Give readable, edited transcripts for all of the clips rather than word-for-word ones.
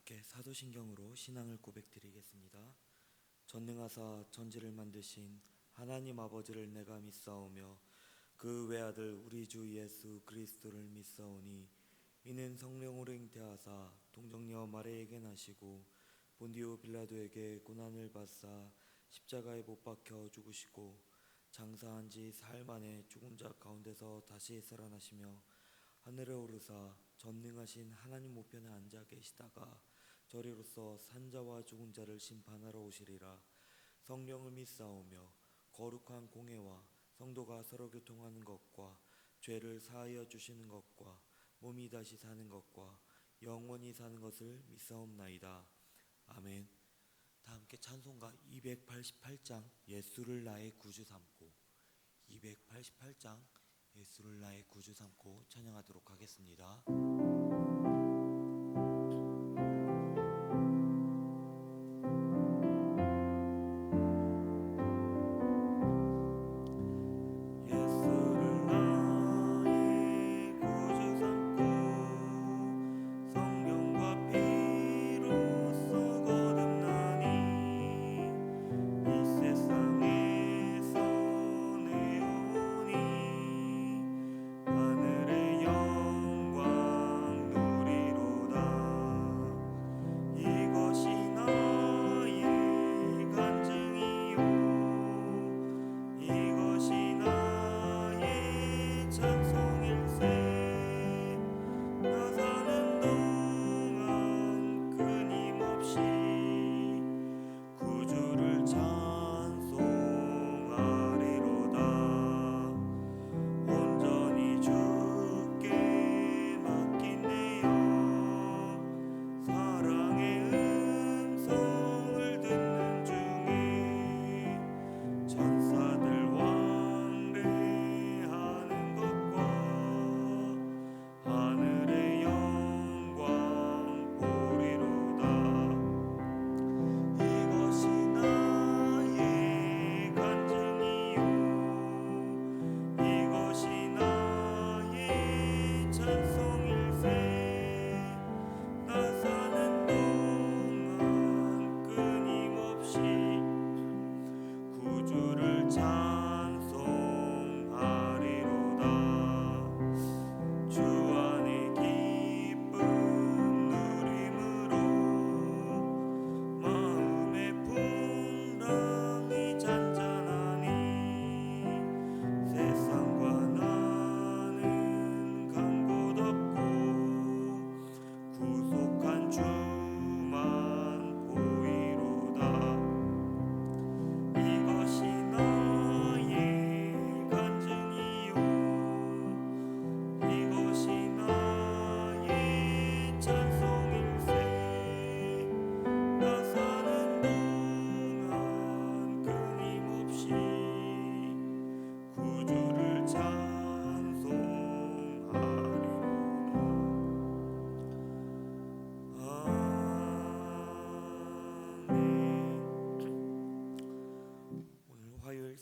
함께 사도신경으로 신앙을 고백드리겠습니다. 전능하사 천지를 만드신 하나님 아버지를 내가 믿사오며 그 외아들 우리 주 예수 그리스도를 믿사오니 이는 성령으로 잉태하사 동정녀 마리아에게 나시고 본디오 빌라도에게 고난을 받사 십자가에 못 박혀 죽으시고 장사한 지 사흘 만에 죽은 자 가운데서 다시 살아나시며 하늘에 오르사 전능하신 하나님 우편에 앉아 계시다가 저리로서 산자와 죽은 자를 심판하러 오시리라. 성령을 믿사오며 거룩한 공회와 성도가 서로 교통하는 것과 죄를 사하여 주시는 것과 몸이 다시 사는 것과 영원히 사는 것을 믿사옵나이다. 아멘. 다 함께 찬송가 288장 예수를 나의 구주 삼고 288장 예수를 나의 구주 삼고 찬양하도록 하겠습니다.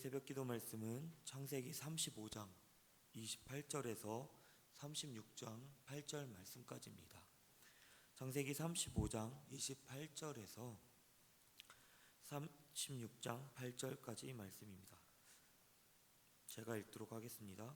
새벽기도 말씀은 창세기 35장 28절에서 36장 8절 말씀까지입니다. 창세기 35장 28절에서 36장 8절까지 말씀입니다. 제가 읽도록 하겠습니다.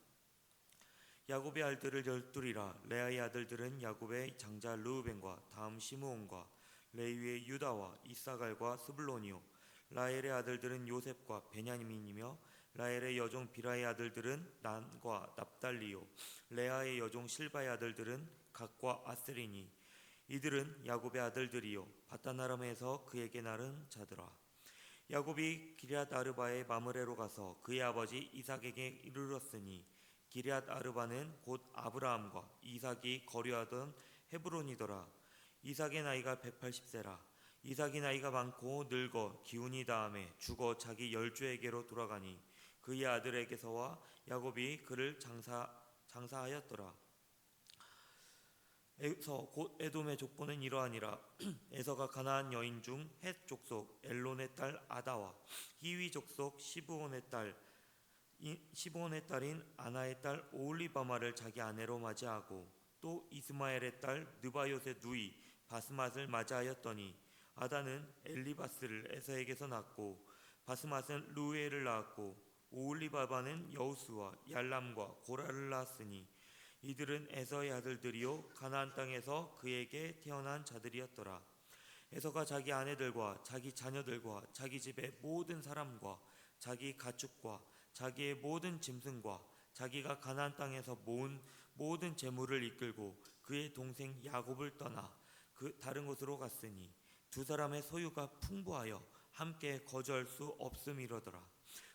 야곱의 아들들 열둘이라. 레아의 아들들은 야곱의 장자 르우벤과 다음 시므온과 레위의 유다와 이사갈과 스불론이요 라헬의 아들들은 요셉과 베냐민이며 라헬의 여종 비라의 아들들은 난과 납달리요 레아의 여종 실바의 아들들은 갓과 아스리니 이들은 야곱의 아들들이요 바다나람에서 그에게 낳은 자들아. 야곱이 기럇 아르바의 마므레로 가서 그의 아버지 이삭에게 이르렀으니 기럇 아르바는 곧 아브라함과 이삭이 거류하던 헤브론이더라. 이삭의 나이가 180세라. 이삭이 나이가 많고 늙어 기운이 다함에 죽어 자기 열조에게로 돌아가니 그의 아들에게서와 야곱이 그를 장사하였더라. 에서 곧 에돔의 족보는 이러하니라. 에서가 가나안 여인 중 헷 족속 엘론의 딸 아다와 히위 족속 시브온의 딸인 아나의 딸 오홀리바마를 자기 아내로 맞이하고 또 이스마엘의 딸 느바요의 누이 바스맛을 맞이하였더니 아다는 엘리바스를 에서에게서 낳고 바스맛은 루엘을 낳았고 오홀리바바는 여우스와 얄람과 고라를 낳았으니 이들은 에서의 아들들이요 가나안 땅에서 그에게 태어난 자들이었더라. 에서가 자기 아내들과 자기 자녀들과 자기 집의 모든 사람과 자기 가축과 자기의 모든 짐승과 자기가 가나안 땅에서 모은 모든 재물을 이끌고 그의 동생 야곱을 떠나 그 다른 곳으로 갔으니 두 사람의 소유가 풍부하여 함께 거주할 수 없음이로더라.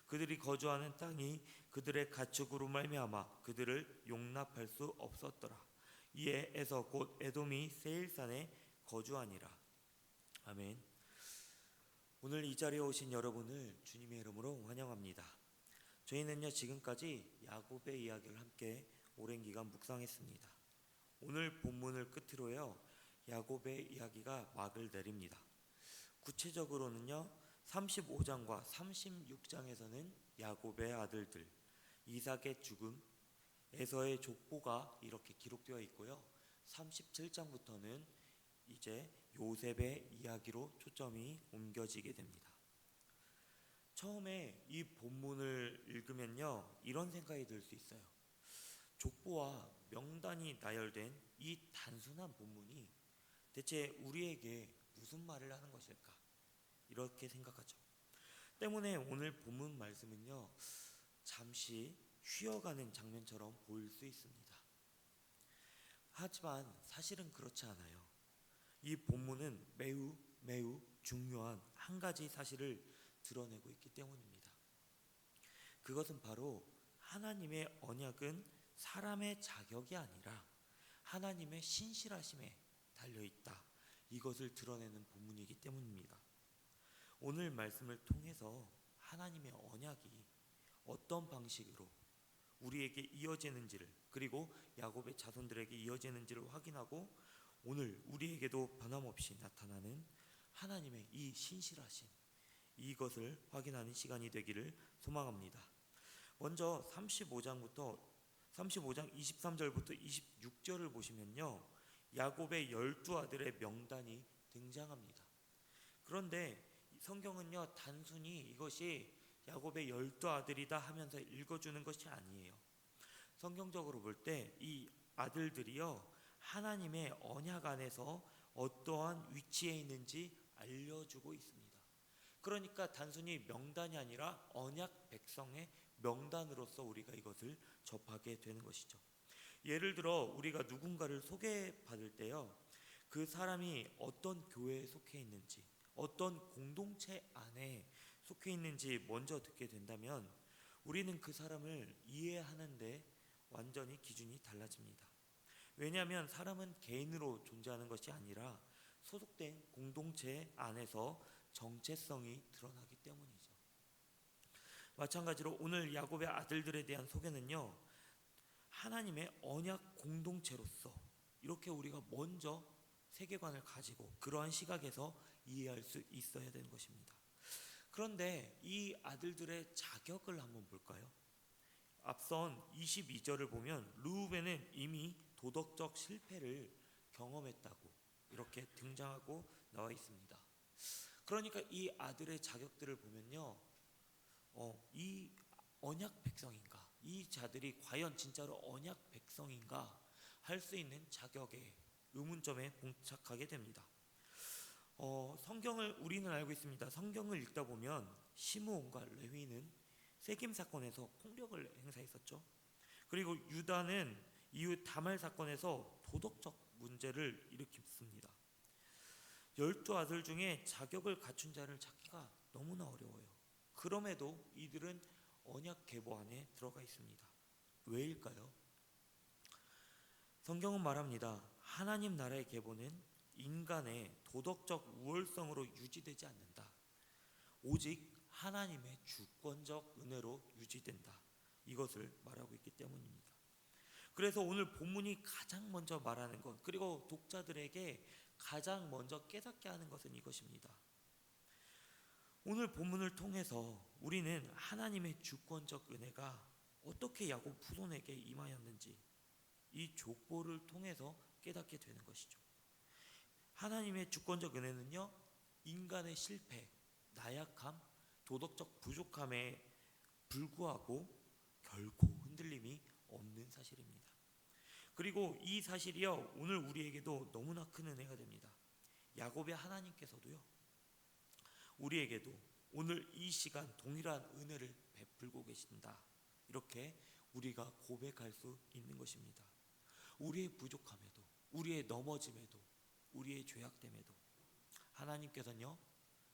그들이 거주하는 땅이 그들의 가축으로 말미암아 그들을 용납할 수 없었더라. 이에 에서 곧 에돔이 세일산에 거주하니라. 아멘. 오늘 이 자리에 오신 여러분을 주님의 이름으로 환영합니다. 저희는요 지금까지 야곱의 이야기를 함께 오랜 기간 묵상했습니다. 오늘 본문을 끝으로요 야곱의 이야기가 막을 내립니다. 구체적으로는요 35장과 36장에서는 야곱의 아들들 이삭의 죽음, 에서의 족보가 이렇게 기록되어 있고요. 37장부터는 이제 요셉의 이야기로 초점이 옮겨지게 됩니다. 처음에 이 본문을 읽으면요 이런 생각이 들 수 있어요. 족보와 명단이 나열된 이 단순한 본문이 대체 우리에게 무슨 말을 하는 것일까? 이렇게 생각하죠. 때문에 오늘 본문 말씀은요 잠시 쉬어가는 장면처럼 보일 수 있습니다. 하지만 사실은 그렇지 않아요. 이 본문은 매우 중요한 한 가지 사실을 드러내고 있기 때문입니다. 그것은 바로 하나님의 언약은 사람의 자격이 아니라 하나님의 신실하심에 달려있다. 이것을 드러내는 본문이기 때문입니다. 오늘 말씀을 통해서 하나님의 언약이 어떤 방식으로 우리에게 이어지는지를 그리고 야곱의 자손들에게 이어지는지를 확인하고 오늘 우리에게도 변함없이 나타나는 하나님의 이 신실하심 이것을 확인하는 시간이 되기를 소망합니다. 먼저 35장 23절부터 26절을 보시면요 야곱의 12아들의 명단이 등장합니다. 그런데 성경은요 단순히 이것이 야곱의 12아들이다 하면서 읽어주는 것이 아니에요. 성경적으로 볼 때 이 아들들이요 하나님의 언약 안에서 어떠한 위치에 있는지 알려주고 있습니다. 그러니까 단순히 명단이 아니라 언약 백성의 명단으로서 우리가 이것을 접하게 되는 것이죠. 예를 들어 우리가 누군가를 소개받을 때요 그 사람이 어떤 교회에 속해 있는지 어떤 공동체 안에 속해 있는지 먼저 듣게 된다면 우리는 그 사람을 이해하는데 완전히 기준이 달라집니다. 왜냐하면 사람은 개인으로 존재하는 것이 아니라 소속된 공동체 안에서 정체성이 드러나기 때문이죠. 마찬가지로 오늘 야곱의 아들들에 대한 소개는요 하나님의 언약 공동체로서 이렇게 우리가 먼저 세계관을 가지고 그러한 시각에서 이해할 수 있어야 되는 것입니다. 그런데 이 아들들의 자격을 한번 볼까요? 앞선 22절을 보면 르우벤은 이미 도덕적 실패를 경험했다고 이렇게 등장하고 나와 있습니다. 그러니까 이 아들의 자격들을 보면요 이 언약 백성인가? 이 자들이 과연 진짜로 언약 백성인가? 할 수 있는 자격에 의문점에 봉착하게 됩니다. 성경을 우리는 알고 있습니다. 성경을 읽다 보면 시므온과 레위는 세겜 사건에서 폭력을 행사했었죠. 그리고 유다는 이후 다말 사건에서 도덕적 문제를 일으켰습니다. 12아들 중에 자격을 갖춘 자를 찾기가 너무나 어려워요. 그럼에도 이들은 언약 계보 안에 들어가 있습니다. 왜일까요? 성경은 말합니다. 하나님 나라의 계보는 인간의 도덕적 우월성으로 유지되지 않는다. 오직 하나님의 주권적 은혜로 유지된다. 이것을 말하고 있기 때문입니다. 그래서 오늘 본문이 가장 먼저 말하는 것 그리고 독자들에게 가장 먼저 깨닫게 하는 것은 이것입니다. 오늘 본문을 통해서 우리는 하나님의 주권적 은혜가 어떻게 야곱 후손에게 임하였는지 이 족보를 통해서 깨닫게 되는 것이죠. 하나님의 주권적 은혜는요, 인간의 실패, 나약함, 도덕적 부족함에 불구하고 결코 흔들림이 없는 사실입니다. 그리고 이 사실이요, 오늘 우리에게도 너무나 큰 은혜가 됩니다. 야곱의 하나님께서도요, 우리에게도 오늘 이 시간 동일한 은혜를 베풀고 계신다, 이렇게 우리가 고백할 수 있는 것입니다. 우리의 부족함에도, 우리의 넘어짐에도, 우리의 죄악됨에도 하나님께서는요,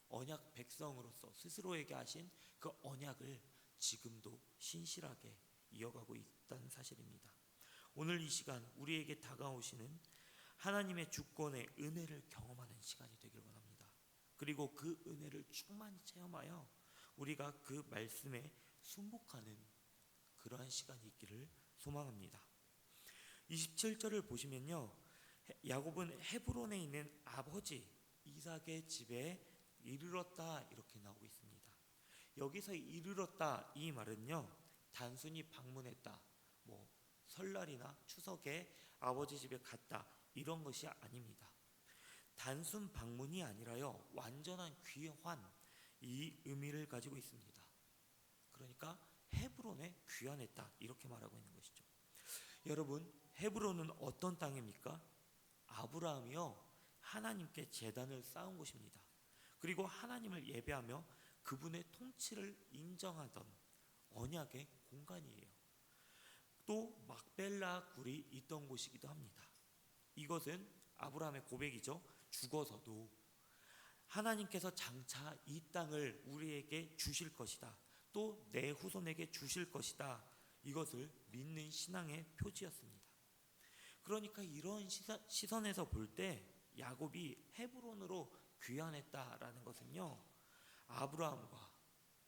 언약 백성으로서 스스로에게 하신 그 언약을 지금도 신실하게 이어가고 있다는 사실입니다. 오늘 이 시간 우리에게 다가오시는 하나님의 주권의 은혜를 경험하는 시간이 되길 원합니다. 그리고 그 은혜를 충만히 체험하여 우리가 그 말씀에 순복하는 그러한 시간이 있기를 소망합니다. 27절을 보시면요, 야곱은 헤브론에 있는 아버지 이삭의 집에 이르렀다, 이렇게 나오고 있습니다. 여기서 이르렀다, 이 말은요, 단순히 방문했다, 설날이나 추석에 아버지 집에 갔다, 이런 것이 아닙니다. 단순 방문이 아니라요, 완전한 귀환, 이 의미를 가지고 있습니다. 그러니까 헤브론에 귀환했다, 이렇게 말하고 있는 것이죠. 여러분, 헤브론은 어떤 땅입니까? 아브라함이요, 하나님께 제단을 쌓은 곳입니다. 그리고 하나님을 예배하며 그분의 통치를 인정하던 언약의 공간이에요. 또 막벨라 굴이 있던 곳이기도 합니다. 이것은 아브라함의 고백이죠. 죽어서도 하나님께서 장차 이 땅을 우리에게 주실 것이다, 또 내 후손에게 주실 것이다, 이것을 믿는 신앙의 표지였습니다. 그러니까 이런 시선에서 볼 때 야곱이 헤브론으로 귀환했다라는 것은요, 아브라함과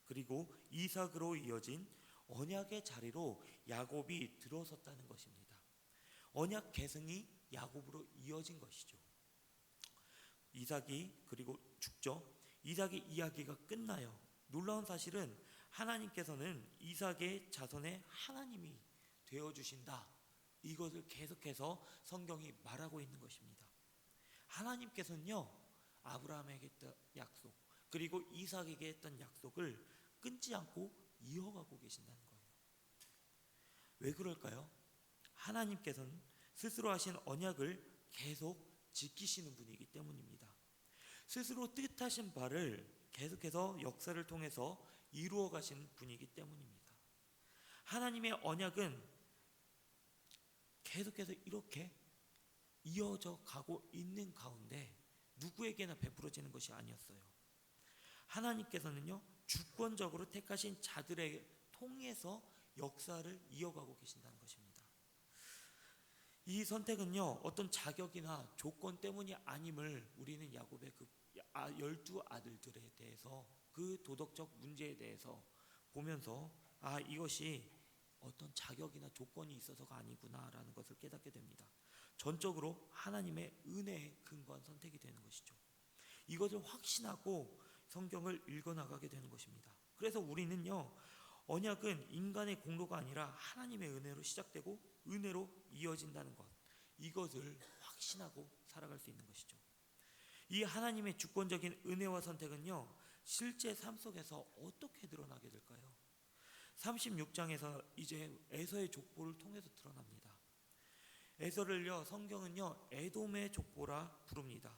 그리고 이삭으로 이어진 언약의 자리로 야곱이 들어섰다는 것입니다. 언약 계승이 야곱으로 이어진 것이죠. 이삭이 그리고 죽죠. 이삭의 이야기가 끝나요. 놀라운 사실은 하나님께서는 이삭의 자손의 하나님이 되어주신다, 이것을 계속해서 성경이 말하고 있는 것입니다. 하나님께서는요, 아브라함에게 했던 약속, 그리고 이삭에게 했던 약속을 끊지 않고 이어가고 계신다는 거예요. 왜 그럴까요? 하나님께서는 스스로 하신 언약을 계속 지키시는 분이기 때문입니다. 스스로 뜻하신 바를 계속해서 역사를 통해서 이루어 가시는 분이기 때문입니다. 하나님의 언약은 계속해서 이렇게 이어져 가고 있는 가운데 누구에게나 베풀어지는 것이 아니었어요. 하나님께서는요, 주권적으로 택하신 자들에 통해서 역사를 이어가고 계신다는 것입니다. 이 선택은요, 어떤 자격이나 조건 때문이 아님을 우리는 야곱의 그 12아들들에 대해서, 그 도덕적 문제에 대해서 보면서 이것이 어떤 자격이나 조건이 있어서가 아니구나라는 것을 깨닫게 됩니다. 전적으로 하나님의 은혜에 근거한 선택이 되는 것이죠. 이것을 확신하고 성경을 읽어나가게 되는 것입니다. 그래서 우리는요, 언약은 인간의 공로가 아니라 하나님의 은혜로 시작되고 은혜로 이어진다는 것, 이것을 확신하고 살아갈 수 있는 것이죠. 이 하나님의 주권적인 은혜와 선택은요, 실제 삶 속에서 어떻게 드러나게 될까요? 36장에서 이제 에서의 족보를 통해서 드러납니다. 에서를요, 성경은요, 에돔의 족보라 부릅니다.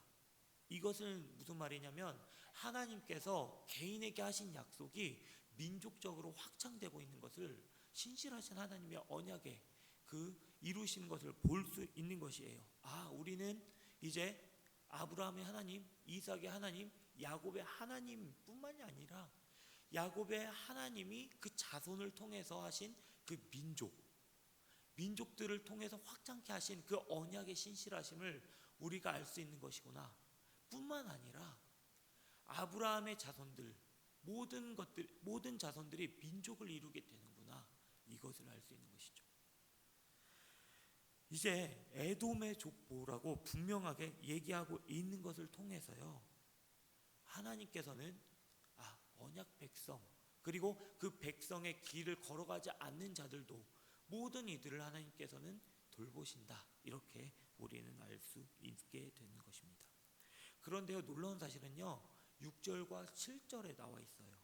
이것은 무슨 말이냐면 하나님께서 개인에게 하신 약속이 민족적으로 확장되고 있는 것을, 신실하신 하나님의 언약에 그 이루신 것을 볼 수 있는 것이에요. 우리는 이제 아브라함의 하나님, 이삭의 하나님, 야곱의 하나님뿐만이 아니라 야곱의 하나님이 그 자손을 통해서 하신 그 민족들을 통해서 확장케 하신 그 언약의 신실하심을 우리가 알 수 있는 것이구나. 뿐만 아니라 아브라함의 자손들, 모든 자손들이 민족을 이루게 되는구나, 이것을 알 수 있는 것이죠. 이제 에돔의 족보라고 분명하게 얘기하고 있는 것을 통해서요, 하나님께서는 언약 백성, 그리고 그 백성의 길을 걸어가지 않는 자들도 모든 이들을 하나님께서는 돌보신다, 이렇게 우리는 알 수 있게 되는 것입니다. 그런데요, 놀라운 사실은요, 6절과 7절에 나와 있어요.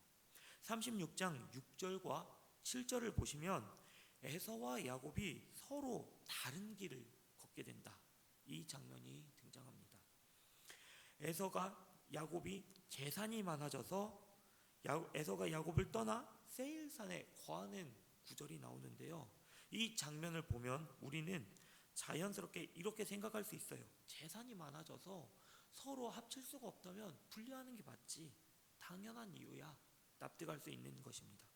36장 6절과 7절을 보시면 에서와 야곱이 서로 다른 길을 걷게 된다, 이 장면이 등장합니다. 에서가 야곱이 재산이 많아져서 에서가 야곱을 떠나 세일산에 거하는 구절이 나오는데요, 이 장면을 보면 우리는 자연스럽게 이렇게 생각할 수 있어요. 재산이 많아져서 서로 합칠 수가 없다면 분리하는 게 맞지, 당연한 이유야, 납득할 수 있는 것입니다.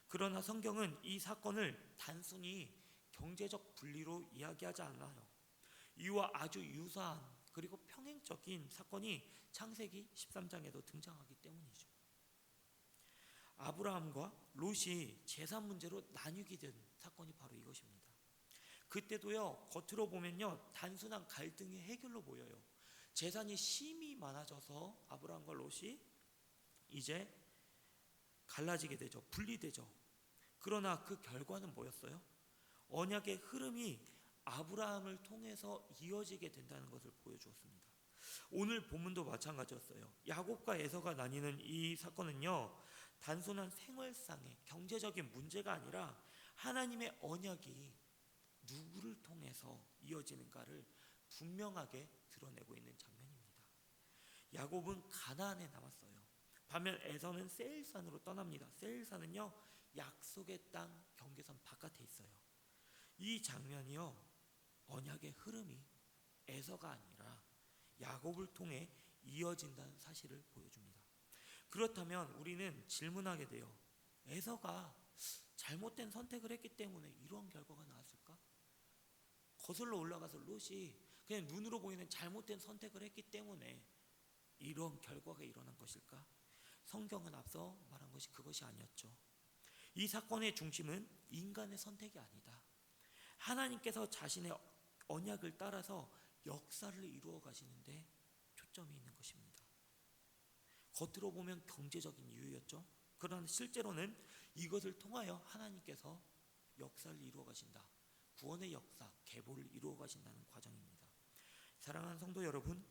그러나 성경은 이 사건을 단순히 경제적 분리로 이야기하지 않아요. 이와 아주 유사한 그리고 평행적인 사건이 창세기 13장에도 등장하기 때문이죠. 아브라함과 롯이 재산 문제로 나뉘게 된 사건이 바로 이것입니다. 그때도요, 겉으로 보면요, 단순한 갈등의 해결로 보여요. 재산이 심히 많아져서 아브라함과 롯이 이제 갈라지게 되죠. 분리되죠. 그러나 그 결과는 뭐였어요? 언약의 흐름이 아브라함을 통해서 이어지게 된다는 것을 보여주었습니다. 오늘 본문도 마찬가지였어요. 야곱과 에서가 나뉘는 이 사건은요, 단순한 생활상의 경제적인 문제가 아니라 하나님의 언약이 누구를 통해서 이어지는가를 분명하게 드러내고 있는 장면입니다. 야곱은 가나안에 남았어요. 반면 에서는 세일산으로 떠납니다. 세일산은요, 약속의 땅 경계선 바깥에 있어요. 이 장면이요, 언약의 흐름이 에서가 아니라 야곱을 통해 이어진다는 사실을 보여줍니다. 그렇다면 우리는 질문하게 돼요. 에서가 잘못된 선택을 했기 때문에 이런 결과가 나왔을까? 거슬러 올라가서 롯이 그냥 눈으로 보이는 잘못된 선택을 했기 때문에 이런 결과가 일어난 것일까? 성경은 앞서 말한 것이 그것이 아니었죠. 이 사건의 중심은 인간의 선택이 아니다, 하나님께서 자신의 언약을 따라서 역사를 이루어 가시는데 초점이 있는 것입니다. 겉으로 보면 경제적인 이유였죠. 그러나 실제로는 이것을 통하여 하나님께서 역사를 이루어 가신다, 구원의 역사, 계보를 이루어 가신다는 과정입니다. 사랑하는 성도 여러분,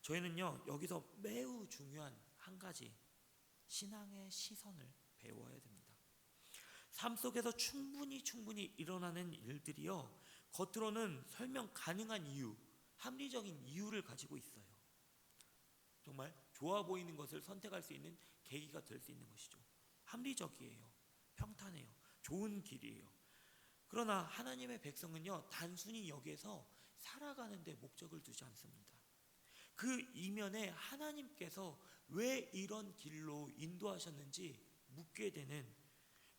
저희는요, 여기서 매우 중요한 한 가지 신앙의 시선을 배워야 됩니다. 삶 속에서 충분히 일어나는 일들이요, 겉으로는 설명 가능한 이유, 합리적인 이유를 가지고 있어요. 정말 좋아 보이는 것을 선택할 수 있는 계기가 될 수 있는 것이죠. 합리적이에요, 평탄해요, 좋은 길이에요. 그러나 하나님의 백성은요, 단순히 여기에서 살아가는 데 목적을 두지 않습니다. 그 이면에 하나님께서 왜 이런 길로 인도하셨는지 묻게 되는,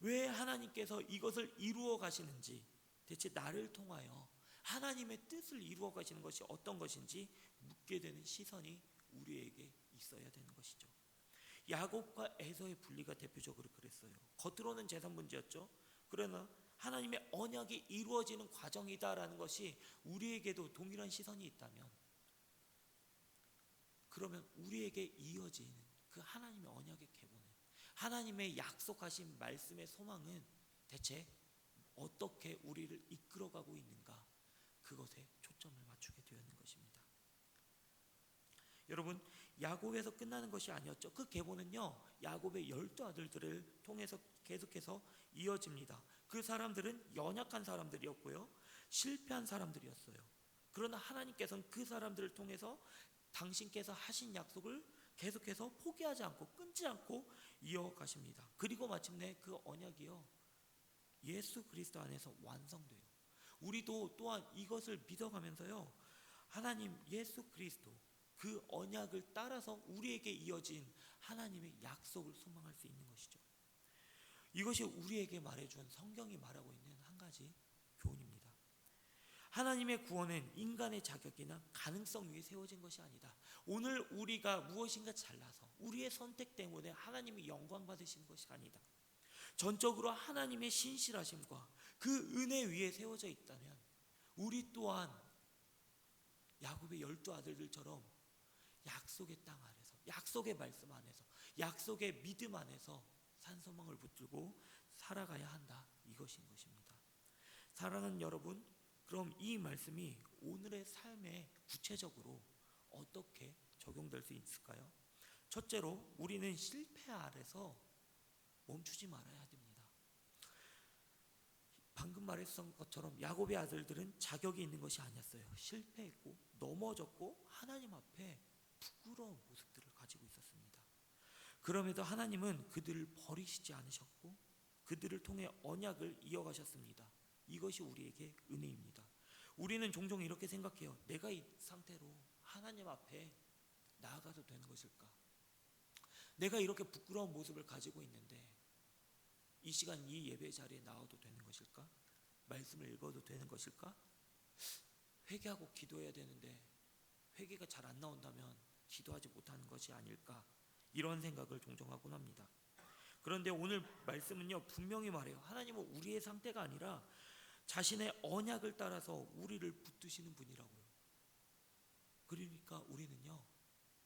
왜 하나님께서 이것을 이루어 가시는지, 대체 나를 통하여 하나님의 뜻을 이루어 가시는 것이 어떤 것인지 묻게 되는 시선이 우리에게 있어야 되는 것이죠. 야곱과 에서의 분리가 대표적으로 그랬어요. 겉으로는 재산 문제였죠. 그러나 하나님의 언약이 이루어지는 과정이다라는 것이 우리에게도 동일한 시선이 있다면, 그러면 우리에게 이어지는 그 하나님의 언약의 계보는, 하나님의 약속하신 말씀의 소망은 대체 어떻게 우리를 이끌어가고 있는가, 그것에 초점을 맞추게 되는 것입니다. 여러분, 야곱에서 끝나는 것이 아니었죠. 그 계보는요, 야곱의 12아들들을 통해서 계속해서 이어집니다. 그 사람들은 연약한 사람들이었고요, 실패한 사람들이었어요. 그러나 하나님께서는 그 사람들을 통해서 당신께서 하신 약속을 계속해서 포기하지 않고 끊지 않고 이어가십니다. 그리고 마침내 그 언약이요, 예수 그리스도 안에서 완성돼요. 우리도 또한 이것을 믿어가면서요, 하나님 예수 그리스도 그 언약을 따라서 우리에게 이어진 하나님의 약속을 소망할 수 있는 것이죠. 이것이 우리에게 말해준, 성경이 말하고 있는 한 가지 교훈입니다. 하나님의 구원은 인간의 자격이나 가능성 위에 세워진 것이 아니다. 오늘 우리가 무엇인가 잘나서 우리의 선택 때문에 하나님이 영광 받으시는 것이 아니다. 전적으로 하나님의 신실하심과 그 은혜 위에 세워져 있다면 우리 또한 야곱의 12아들들처럼 약속의 땅 아래서, 약속의 말씀 안에서, 약속의 믿음 안에서 산소망을 붙들고 살아가야 한다, 이것인 것입니다. 사랑하는 여러분, 그럼 이 말씀이 오늘의 삶에 구체적으로 어떻게 적용될 수 있을까요? 첫째로 우리는 실패 아래서 멈추지 말아야 됩니다. 방금 말했던 것처럼 야곱의 아들들은 자격이 있는 것이 아니었어요. 실패했고 넘어졌고 하나님 앞에 부끄러운 모습들을 가지고 있었습니다. 그럼에도 하나님은 그들을 버리시지 않으셨고 그들을 통해 언약을 이어가셨습니다. 이것이 우리에게 은혜입니다. 우리는 종종 이렇게 생각해요. 내가 이 상태로 하나님 앞에 나아가도 되는 것일까? 내가 이렇게 부끄러운 모습을 가지고 있는데 이 시간 이 예배 자리에 나와도 되는 것일까? 말씀을 읽어도 되는 것일까? 회개하고 기도해야 되는데 회개가 잘 안 나온다면 기도하지 못하는 것이 아닐까? 이런 생각을 종종 하곤 합니다. 그런데 오늘 말씀은요, 분명히 말해요. 하나님은 우리의 상태가 아니라 자신의 언약을 따라서 우리를 붙드시는 분이라고요. 그러니까 우리는요,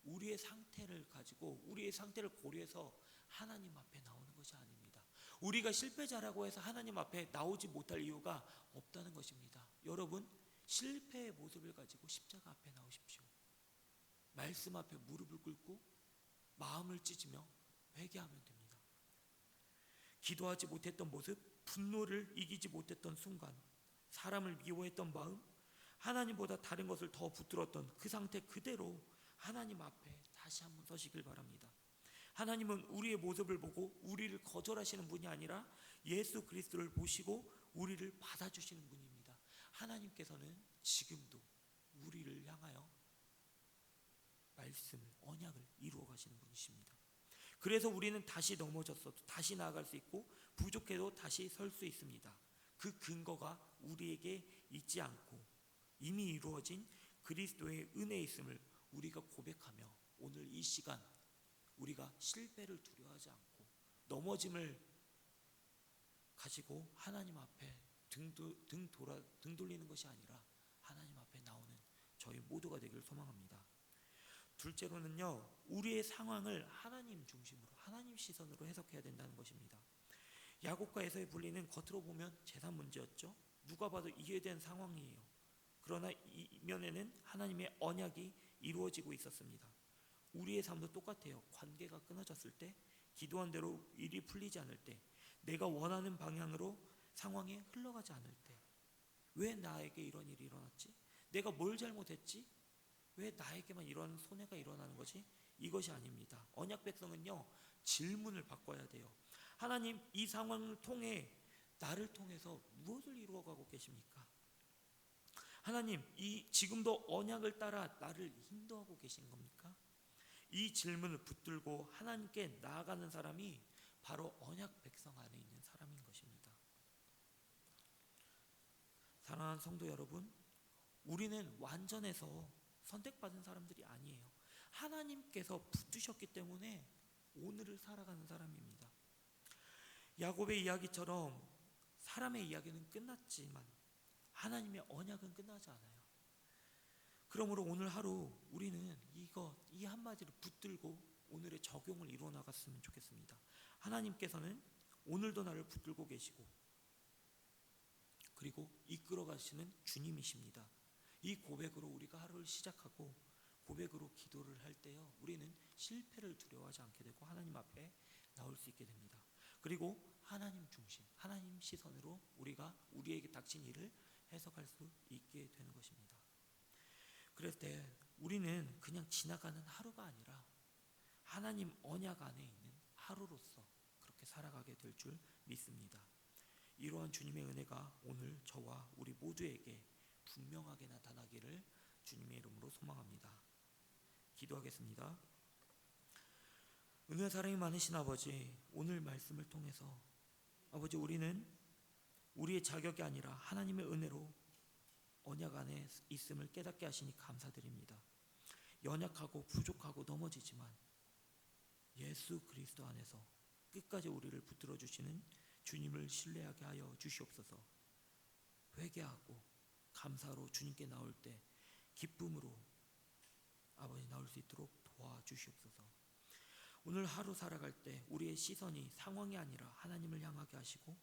우리의 상태를 가지고 우리의 상태를 고려해서 하나님 앞에 나오는 것이 아닙니다. 우리가 실패자라고 해서 하나님 앞에 나오지 못할 이유가 없다는 것입니다. 여러분, 실패의 모습을 가지고 십자가 앞에 나오십시오. 말씀 앞에 무릎을 꿇고 마음을 찢으며 회개하면 됩니다. 기도하지 못했던 모습, 분노를 이기지 못했던 순간, 사람을 미워했던 마음, 하나님보다 다른 것을 더 붙들었던 그 상태 그대로 하나님 앞에 다시 한번 서시길 바랍니다. 하나님은 우리의 모습을 보고 우리를 거절하시는 분이 아니라 예수 그리스도를 보시고 우리를 받아주시는 분입니다. 하나님께서는 지금도 우리를 향하여 말씀을, 언약을 이루어 가시는 분이십니다. 그래서 우리는 다시 넘어졌어도 다시 나아갈 수 있고 부족해도 다시 설 수 있습니다. 그 근거가 우리에게 있지 않고 이미 이루어진 그리스도의 은혜에 있음을 우리가 고백하며 오늘 이 시간 우리가 실패를 두려워하지 않고 넘어짐을 가지고 하나님 앞에 등 돌리는 것이 아니라 하나님 앞에 나오는 저희 모두가 되기를 소망합니다. 둘째로는요, 우리의 상황을 하나님 중심으로, 하나님 시선으로 해석해야 된다는 것입니다. 야곱과 에서의 분리는 겉으로 보면 재산 문제였죠. 누가 봐도 이해된 상황이에요. 그러나 이면에는 하나님의 언약이 이루어지고 있었습니다. 우리의 삶도 똑같아요. 관계가 끊어졌을 때, 기도한 대로 일이 풀리지 않을 때, 내가 원하는 방향으로 상황이 흘러가지 않을 때, 왜 나에게 이런 일이 일어났지? 내가 뭘 잘못했지? 왜 나에게만 이런 손해가 일어나는 거지? 이것이 아닙니다. 언약 백성은요, 질문을 바꿔야 돼요. 하나님, 이 상황을 통해 나를 통해서 무엇을 이루어가고 계십니까? 하나님, 지금도 언약을 따라 나를 인도하고 계신 겁니까? 이 질문을 붙들고 하나님께 나아가는 사람이 바로 언약 백성 안에 있는 사람인 것입니다. 사랑하는 성도 여러분, 우리는 완전해서 선택받은 사람들이 아니에요. 하나님께서 붙드셨기 때문에 오늘을 살아가는 사람입니다. 야곱의 이야기처럼 사람의 이야기는 끝났지만 하나님의 언약은 끝나지 않아요. 그러므로 오늘 하루 우리는 이 한마디를 붙들고 오늘의 적용을 이루어 나갔으면 좋겠습니다. 하나님께서는 오늘도 나를 붙들고 계시고 그리고 이끌어 가시는 주님이십니다. 이 고백으로 우리가 하루를 시작하고 고백으로 기도를 할 때요, 우리는 실패를 두려워하지 않게 되고 하나님 앞에 나올 수 있게 됩니다. 그리고 하나님 중심, 하나님 시선으로 우리가 우리에게 닥친 일을 해석할 수 있게 되는 것입니다. 그럴 때 우리는 그냥 지나가는 하루가 아니라 하나님 언약 안에 있는 하루로서 그렇게 살아가게 될 줄 믿습니다. 이러한 주님의 은혜가 오늘 저와 우리 모두에게 분명하게 나타나기를 주님의 이름으로 소망합니다. 기도하겠습니다. 은혜와 사랑이 많으신 아버지, 오늘 말씀을 통해서 아버지, 우리는 우리의 자격이 아니라 하나님의 은혜로 언약 안에 있음을 깨닫게 하시니 감사드립니다. 연약하고 부족하고 넘어지지만 예수 그리스도 안에서 끝까지 우리를 붙들어 주시는 주님을 신뢰하게 하여 주시옵소서. 회개하고 감사로 주님께 나올 때 기쁨으로 아버지 나올 수 있도록 도와주시옵소서. 오늘 하루 살아갈 때 우리의 시선이 상황이 아니라 하나님을 향하게 하시고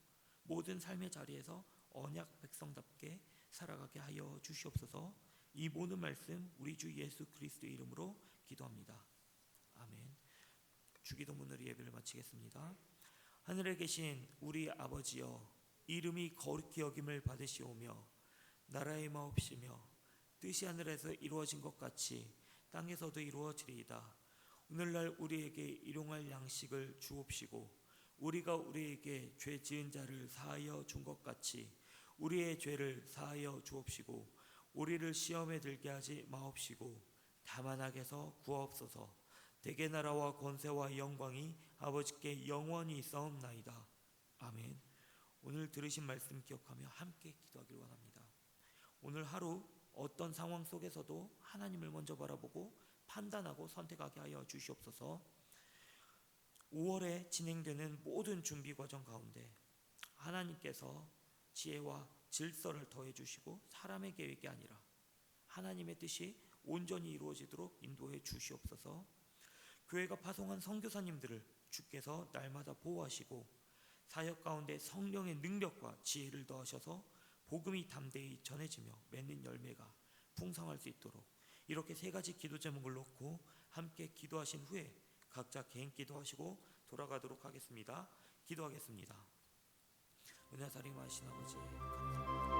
모든 삶의 자리에서 언약 백성답게 살아가게 하여 주시옵소서. 이 모든 말씀 우리 주 예수 그리스도의 이름으로 기도합니다. 아멘. 주기도문으로 예배를 마치겠습니다. 하늘에 계신 우리 아버지여, 이름이 거룩히 여김을 받으시오며 나라의 마옵시며 뜻이 하늘에서 이루어진 것 같이 땅에서도 이루어지리이다. 오늘날 우리에게 일용할 양식을 주옵시고 우리가 우리에게 죄 지은 자를 사하여 준 것 같이 우리의 죄를 사하여 주옵시고 우리를 시험에 들게 하지 마옵시고 다만 악에서 구하옵소서. 대개 나라와 권세와 영광이 아버지께 영원히 있사옵나이다. 아멘. 오늘 들으신 말씀 기억하며 함께 기도하길 원합니다. 오늘 하루 어떤 상황 속에서도 하나님을 먼저 바라보고 판단하고 선택하게 하여 주시옵소서. 5월에 진행되는 모든 준비 과정 가운데 하나님께서 지혜와 질서를 더해 주시고 사람의 계획이 아니라 하나님의 뜻이 온전히 이루어지도록 인도해 주시옵소서. 교회가 파송한 선교사님들을 주께서 날마다 보호하시고 사역 가운데 성령의 능력과 지혜를 더하셔서 복음이 담대히 전해지며 맺는 열매가 풍성할 수 있도록 이렇게 세 가지 기도 제목을 놓고 함께 기도하신 후에 각자 개인 기도하시고 돌아가도록 하겠습니다. 기도하겠습니다. 은혜사리 마신 아버지 감사합니다.